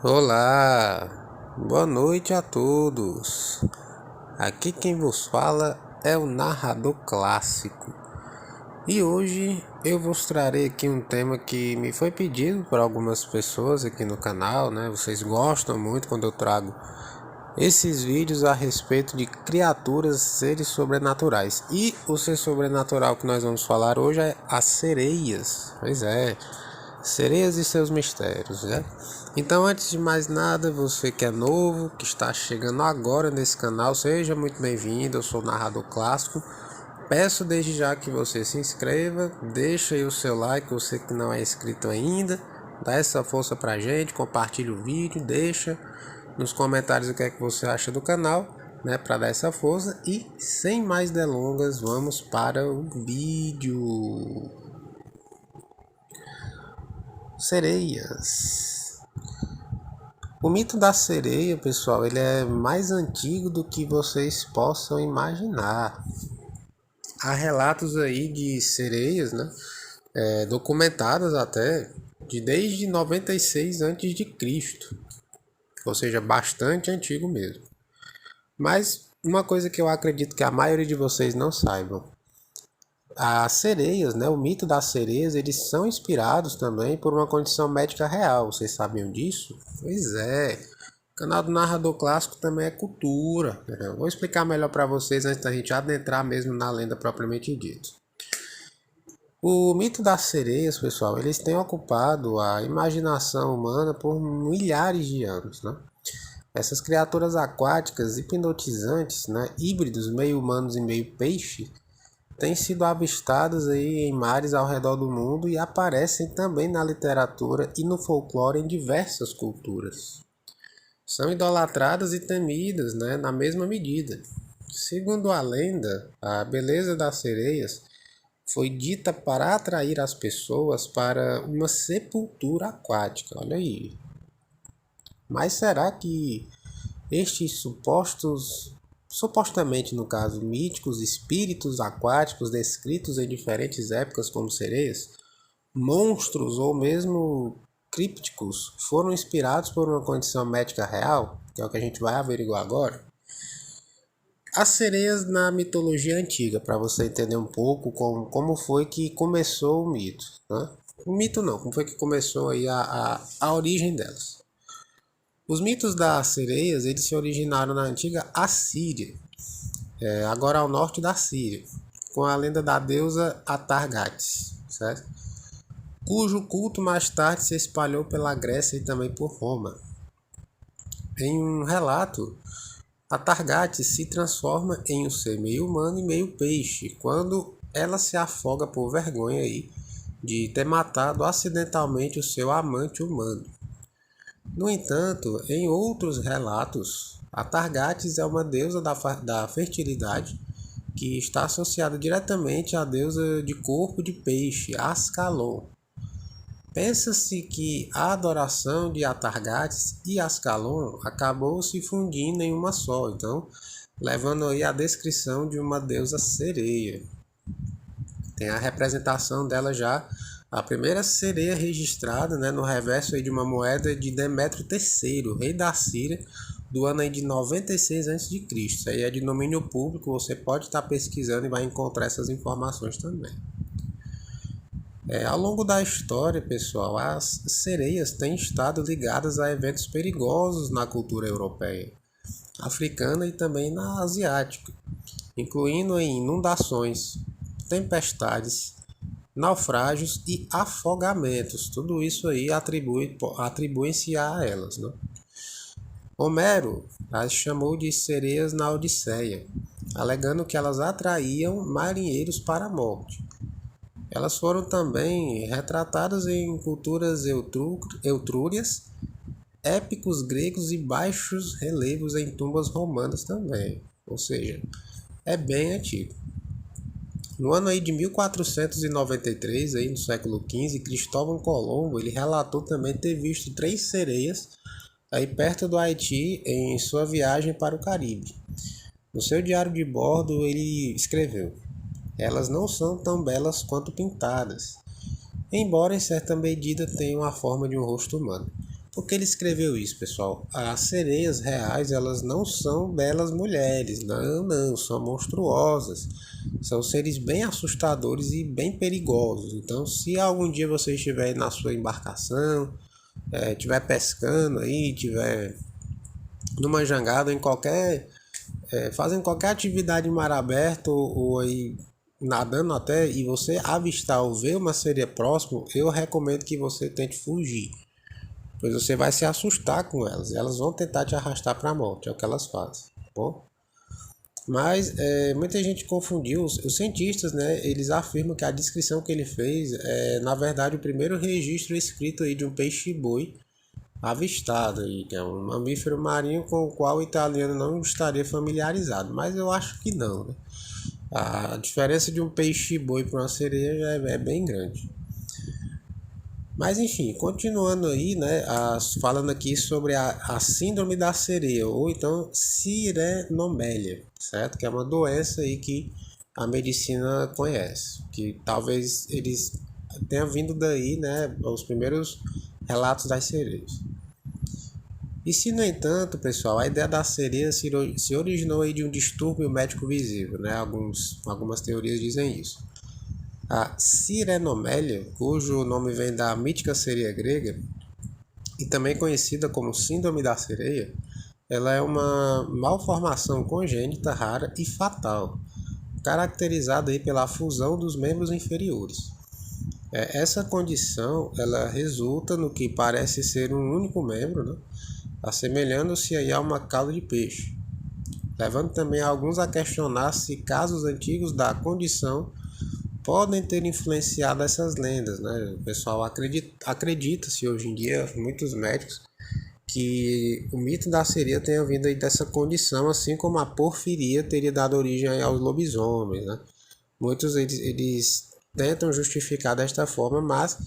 Olá, boa noite a todos. Aqui quem vos fala é o narrador clássico. E hoje eu vos trarei aqui um tema que me foi pedido por algumas pessoas aqui no canal, né? Vocês gostam muito quando eu trago esses vídeos a respeito de criaturas, seres sobrenaturais. E o ser sobrenatural que nós vamos falar hoje é as sereias. Pois é, sereias e seus mistérios, né? Então, antes de mais nada, você que é novo, que está chegando agora nesse canal, seja muito bem-vindo. Eu sou o narrador clássico. Peço desde já que você se inscreva, deixa aí o seu like, você que não é inscrito ainda, dá essa força pra gente, compartilha o vídeo, deixa nos comentários o que é que você acha do canal, né, para dar essa força. E sem mais delongas, vamos para o vídeo. Sereias. O mito da sereia, pessoal, ele é mais antigo do que vocês possam imaginar. Há relatos aí de sereias, né, documentadas até desde 96 a.C., ou seja, bastante antigo mesmo. Mas uma coisa que eu acredito que a maioria de vocês não saibam, as sereias, né, o mito das sereias, eles são inspirados também por uma condição médica real. Vocês sabiam disso? Pois é. O canal do Narrador Clássico também é cultura. Eu vou explicar melhor para vocês antes da gente adentrar mesmo na lenda propriamente dita. O mito das sereias, pessoal, eles têm ocupado a imaginação humana por milhares de anos, né? Essas criaturas aquáticas hipnotizantes, né, híbridos meio humanos e meio peixe, têm sido avistadas aí em mares ao redor do mundo e aparecem também na literatura e no folclore em diversas culturas. São idolatradas e temidas, né, na mesma medida. Segundo a lenda, a beleza das sereias foi dita para atrair as pessoas para uma sepultura aquática. Olha aí. Mas será que estes supostamente no caso, míticos espíritos aquáticos descritos em diferentes épocas como sereias, monstros ou mesmo crípticos, foram inspirados por uma condição médica real? Que é o que a gente vai averiguar agora. As sereias na mitologia antiga, para você entender um pouco como foi que começou o mito. Né? O mito não, como foi que começou aí a origem delas. Os mitos das sereias, eles se originaram na antiga Assíria, agora ao norte da Síria, com a lenda da deusa Atargates, certo? Cujo culto mais tarde se espalhou pela Grécia e também por Roma. Em um relato, Atargates se transforma em um ser meio humano e meio peixe, quando ela se afoga por vergonha aí de ter matado acidentalmente o seu amante humano. No entanto, em outros relatos, Atargates é uma deusa da fertilidade que está associada diretamente à deusa de corpo de peixe, Ascalon. Pensa-se que a adoração de Atargates e Ascalon acabou se fundindo em uma só, então levando aí a descrição de uma deusa sereia. Tem a representação dela já, a primeira sereia registrada, né, no reverso aí de uma moeda de Demétrio III, rei da Síria, do ano aí de 96 a.C. Isso aí é de domínio público, você pode estar pesquisando e vai encontrar essas informações também. Ao longo da história, pessoal, as sereias têm estado ligadas a eventos perigosos na cultura europeia, africana e também na asiática, incluindo inundações, tempestades, naufrágios e afogamentos. Tudo isso aí atribui-se a elas, né? Homero as chamou de sereias na Odisseia, alegando que elas atraíam marinheiros para a morte. Elas foram também retratadas em culturas etrúrias, épicos gregos e baixos relevos em tumbas romanas também. Ou seja, é bem antigo. No ano aí de 1493, aí no século XV, Cristóvão Colombo ele relatou também ter visto 3 sereias aí perto do Haiti em sua viagem para o Caribe. No seu diário de bordo ele escreveu: elas não são tão belas quanto pintadas, embora em certa medida tenham a forma de um rosto humano. Por que ele escreveu isso, pessoal? As sereias reais, elas não são belas mulheres, não, são monstruosas. São seres bem assustadores e bem perigosos. Então, se algum dia você estiver na sua embarcação, estiver pescando aí, estiver numa jangada, em qualquer, fazendo qualquer atividade em mar aberto ou aí nadando até, e você avistar ou ver uma sereia próximo, eu recomendo que você tente fugir, pois você vai se assustar com elas. E elas vão tentar te arrastar para a morte, é o que elas fazem, tá bom? Mas muita gente confundiu, os cientistas, né, eles afirmam que a descrição que ele fez é, na verdade, o primeiro registro escrito aí de um peixe-boi avistado, aí, que é um mamífero marinho com o qual o italiano não estaria familiarizado, mas eu acho que não, né? A diferença de um peixe-boi para uma sereia é bem grande. Mas enfim, continuando aí, né, falando aqui sobre a síndrome da sereia, ou então sirenomélia, certo? Que é uma doença aí que a medicina conhece, que talvez eles tenham vindo daí, né, os primeiros relatos das sereias. E se, no entanto, pessoal, a ideia da sereia se originou aí de um distúrbio médico visível, né? Algumas teorias dizem isso. A sirenomélia, cujo nome vem da mítica sereia grega, e também conhecida como síndrome da sereia, ela é uma malformação congênita rara e fatal, caracterizada aí pela fusão dos membros inferiores. Essa condição ela resulta no que parece ser um único membro, né? Assemelhando-se aí a uma cauda de peixe, levando também alguns a questionar se casos antigos da condição podem ter influenciado essas lendas, né? O pessoal acredita-se hoje em dia, muitos médicos, que o mito da sereia tenha vindo aí dessa condição, assim como a porfiria teria dado origem aos lobisomens, né? Muitos eles tentam justificar desta forma, mas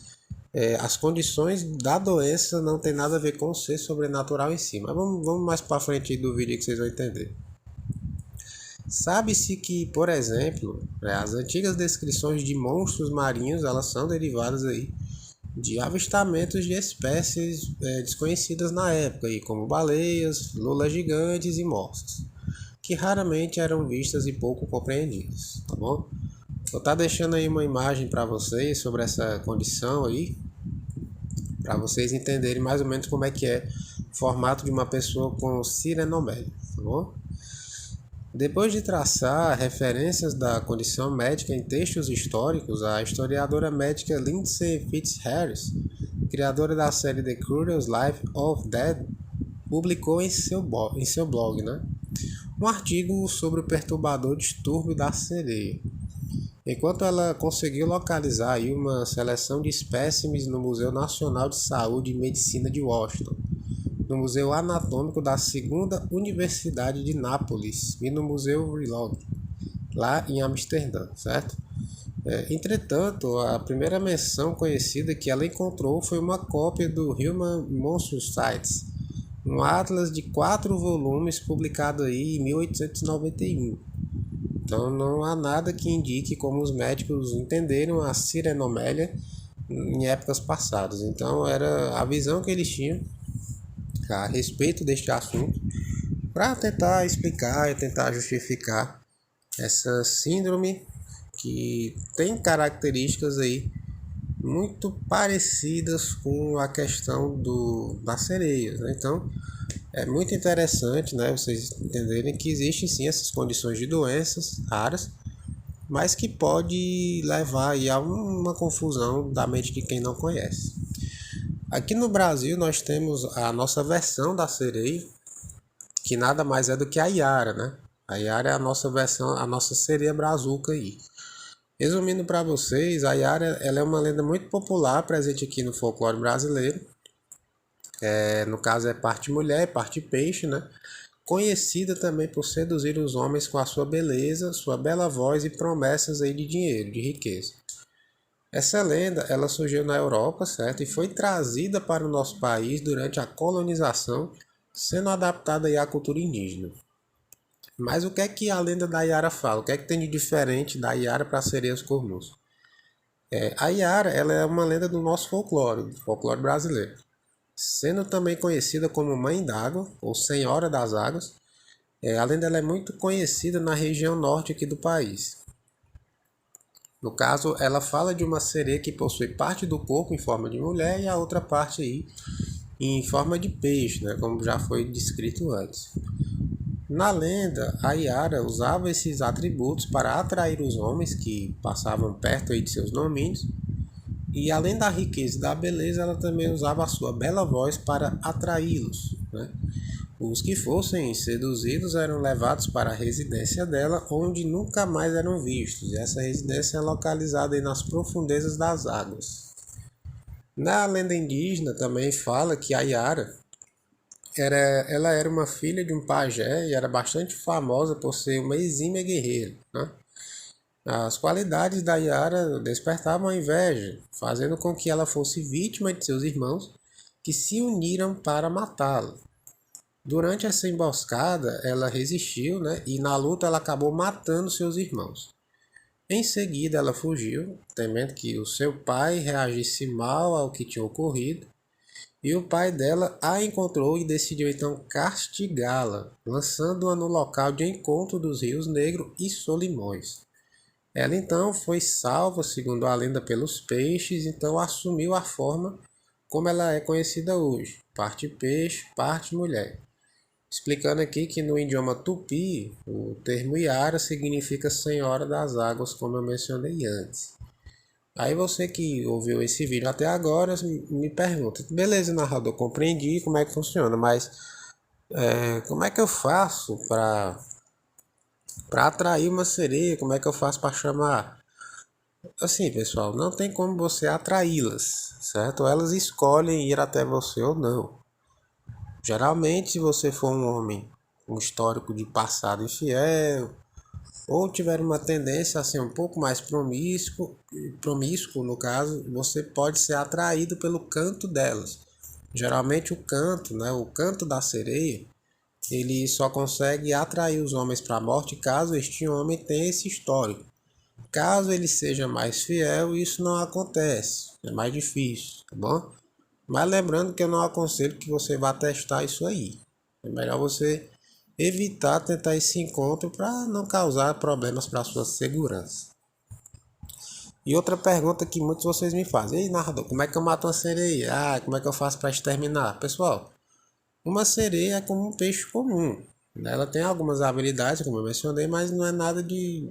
as condições da doença não tem nada a ver com o ser sobrenatural em si. Mas vamos mais para frente do vídeo que vocês vão entender. Sabe-se que, por exemplo, as antigas descrições de monstros marinhos elas são derivadas aí de avistamentos de espécies desconhecidas na época, aí, como baleias, lulas gigantes e morsas, que raramente eram vistas e pouco compreendidas, tá bom? Vou estar deixando aí uma imagem para vocês sobre essa condição aí, para vocês entenderem mais ou menos como é que é o formato de uma pessoa com sirenomélia, tá bom? Depois de traçar referências da condição médica em textos históricos, a historiadora médica Lindsay Fitzharris, criadora da série The Curious Life of Dead, publicou em seu blog, né, um artigo sobre o perturbador distúrbio da sereia. Enquanto ela conseguiu localizar aí uma seleção de espécimes no Museu Nacional de Saúde e Medicina de Washington, no Museu Anatômico da Segunda Universidade de Nápoles e no Museu Rilog, lá em Amsterdã, certo? Entretanto, a primeira menção conhecida que ela encontrou foi uma cópia do Human Monster Sites, um atlas de 4 volumes publicado aí em 1891. Então não há nada que indique como os médicos entenderam a sirenomélia em épocas passadas. Então era a visão que eles tinham a respeito deste assunto para tentar explicar e tentar justificar essa síndrome que tem características aí muito parecidas com a questão das sereias, né? Então é muito interessante, né, vocês entenderem que existem sim essas condições de doenças raras, mas que pode levar aí a uma confusão da mente de quem não conhece. Aqui no Brasil nós temos a nossa versão da sereia, que nada mais é do que a Iara, né? A Iara é a nossa versão, a nossa sereia brazuca aí. Resumindo para vocês, a Iara ela é uma lenda muito popular presente aqui no folclore brasileiro. No caso é parte mulher, parte peixe, né? Conhecida também por seduzir os homens com a sua beleza, sua bela voz e promessas aí de dinheiro, de riqueza. Essa lenda ela surgiu na Europa, certo? E foi trazida para o nosso país durante a colonização, sendo adaptada aí à cultura indígena. Mas o que é que a lenda da Iara fala? O que é que tem de diferente da Iara para sereias cornus? A Iara ela é uma lenda do nosso folclore, do folclore brasileiro. sendo também conhecida como Mãe d'Água ou Senhora das Águas. A lenda ela é muito conhecida na região norte aqui do país. No caso, ela fala de uma sereia que possui parte do corpo em forma de mulher e a outra parte aí em forma de peixe, né, como já foi descrito antes. Na lenda, a Yara usava esses atributos para atrair os homens que passavam perto aí de seus domínios, e além da riqueza e da beleza, ela também usava a sua bela voz para atraí-los, né? Os que fossem seduzidos eram levados para a residência dela, onde nunca mais eram vistos. E essa residência é localizada aí nas profundezas das águas. Na lenda indígena também fala que a Yara ela era uma filha de um pajé e era bastante famosa por ser uma exímia guerreira, né? As qualidades da Yara despertavam a inveja, fazendo com que ela fosse vítima de seus irmãos, que se uniram para matá-la. Durante essa emboscada, ela resistiu, né? E na luta ela acabou matando seus irmãos. Em seguida, ela fugiu, temendo que o seu pai reagisse mal ao que tinha ocorrido, e o pai dela a encontrou e decidiu então castigá-la, lançando-a no local de encontro dos rios Negro e Solimões. Ela então foi salva, segundo a lenda, pelos peixes, então assumiu a forma como ela é conhecida hoje, parte peixe, parte mulher. Explicando aqui que no idioma tupi, o termo Yara significa Senhora das Águas, como eu mencionei antes. Aí você que ouviu esse vídeo até agora me pergunta, beleza, narrador, compreendi como é que funciona, mas como é que eu faço para atrair uma sereia? Como é que eu faço para chamar? Assim, pessoal, não tem como você atraí-las, certo? Elas escolhem ir até você ou não. Geralmente, se você for um homem com histórico de passado infiel, ou tiver uma tendência a ser um pouco mais promíscuo no caso, você pode ser atraído pelo canto delas. Geralmente o canto, né, o canto da sereia, ele só consegue atrair os homens para a morte caso este homem tenha esse histórico. Caso ele seja mais fiel, isso não acontece, é mais difícil, tá bom? Mas lembrando que eu não aconselho que você vá testar isso aí. É melhor você evitar tentar esse encontro para não causar problemas para a sua segurança. E outra pergunta que muitos de vocês me fazem: ei, narrador, como é que eu mato uma sereia? Como é que eu faço para exterminar? Pessoal, uma sereia é como um peixe comum. Ela tem algumas habilidades, como eu mencionei, mas não é nada de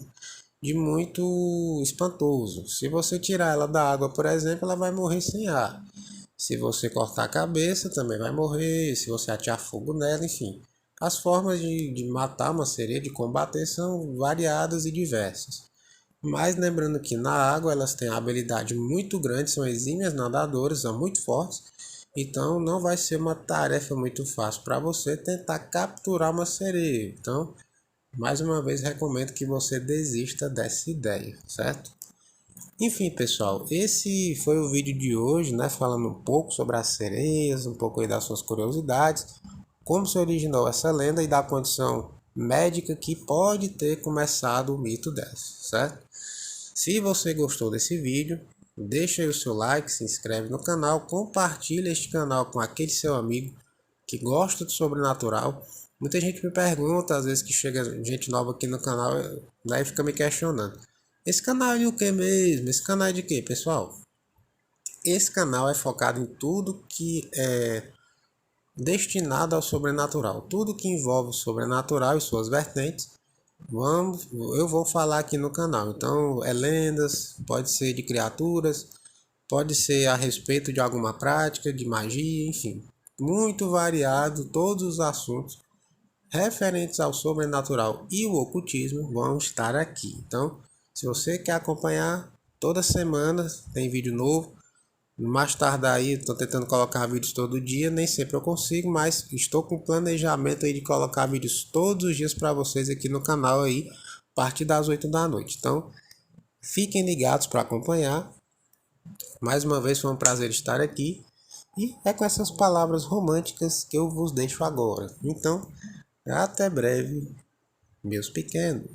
muito espantoso. Se você tirar ela da água, por exemplo, ela vai morrer sem ar. Se você cortar a cabeça, também vai morrer. Se você atear fogo nela, enfim. As formas de matar uma sereia, de combater, são variadas e diversas. Mas lembrando que na água elas têm uma habilidade muito grande, são exímias nadadoras, são muito fortes. Então não vai ser uma tarefa muito fácil para você tentar capturar uma sereia. Então, mais uma vez, recomendo que você desista dessa ideia, certo? Enfim, pessoal, esse foi o vídeo de hoje, né? Falando um pouco sobre as sereias, um pouco aí das suas curiosidades, como se originou essa lenda e da condição médica que pode ter começado o mito dessa, certo? Se você gostou desse vídeo, deixa aí o seu like, se inscreve no canal, compartilha este canal com aquele seu amigo que gosta de sobrenatural. Muita gente me pergunta, às vezes que chega gente nova aqui no canal, daí fica me questionando. Esse canal é de o que mesmo? Esse canal é de quê, pessoal? Esse canal é focado em tudo que é destinado ao sobrenatural. Tudo que envolve o sobrenatural e suas vertentes, eu vou falar aqui no canal. Então, é lendas, pode ser de criaturas, pode ser a respeito de alguma prática, de magia, enfim. Muito variado, todos os assuntos referentes ao sobrenatural e o ocultismo vão estar aqui. Então, se você quer acompanhar, toda semana tem vídeo novo. Mais tarde aí, estou tentando colocar vídeos todo dia, nem sempre eu consigo, mas estou com planejamento aí de colocar vídeos todos os dias para vocês aqui no canal aí, a partir das 8 da noite. Então, fiquem ligados para acompanhar. Mais uma vez foi um prazer estar aqui. E é com essas palavras românticas que eu vos deixo agora. Então, até breve, meus pequenos.